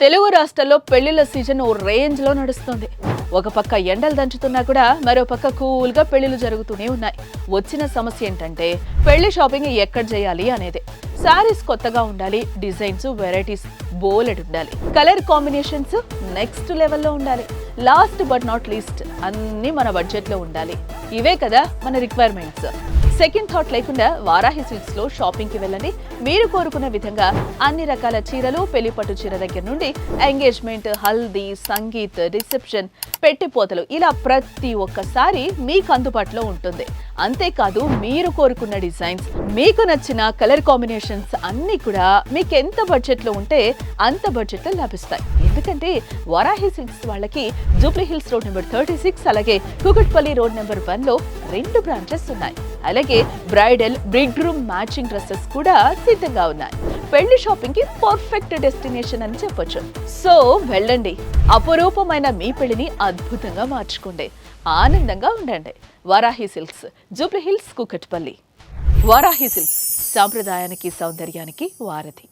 తెలుగు రాష్ట్రాల్లో పెళ్లిళ్ల సీజన్ ఓ రేంజ్ లో నడుస్తుంది. ఒక పక్క ఎండలు దంచుతున్నా కూడా మరో పక్క కూల్ గా పెళ్లిళ్లు జరుగుతూనే ఉన్నాయి. వచ్చిన సమస్య ఏంటంటే పెళ్లి షాపింగ్ ఎక్కడ చేయాలి అనేది. శారీస్ కొత్తగా ఉండాలి, డిజైన్స్ వెరైటీస్ బోలెడ్ ఉండాలి, కలర్ కాంబినేషన్స్ నెక్స్ట్ లెవెల్లో ఉండాలి, లాస్ట్ బట్ నాట్ లీస్ట్ అన్ని మన బడ్జెట్ లో ఉండాలి. ఇవే కదా మన రిక్వైర్మెంట్స్. సెకండ్ థాట్ లేకుండా వారాహి సిల్క్స్ లో షాపింగ్ కి వెళ్ళండి. మీరు కోరుకున్న విధంగా అన్ని రకాల చీరలు, పెళ్లి పట్టు చీర దగ్గర నుండి ఎంగేజ్మెంట్, హల్దీ, సంగీత్, రిసెప్షన్, పెట్టిపోతలు ఇలా ప్రతి ఒక్కసారి మీకు అందుబాటులో ఉంటుంది. అంతేకాదు మీరు కోరుకున్న డిజైన్స్, మీకు నచ్చిన కలర్ కాంబినేషన్స్ అన్ని కూడా మీకు ఎంత బడ్జెట్ లో ఉంటే అంత బడ్జెట్ లో లభిస్తాయి. ఎందుకంటే వారాహి సిల్క్స్ వాళ్ళకి జూబ్లీ హిల్స్ రోడ్ నెంబర్ 36 అలాగే కూకట్పల్లి రోడ్ నెంబర్ 1 లో 2 బ్రాంచెస్ ఉన్నాయి. అలాగే bridal, breed room matching dresses కూడా సిద్ధంగా ఉన్నాయి. పెళ్లి షాపింగ్ కి పర్ఫెక్ట్ డెస్టినేషన్ అని చెప్పొచ్చు. సో వెళ్ళండి, అపురూపమైన మీ పెళ్లిని అద్భుతంగా మార్చుకోండి, ఆనందంగా ఉండండి. Varahi silks, Jubilee hills, Kukatpally. Varahi silks, సాంప్రదాయానికి సౌందర్యానికి వారధి.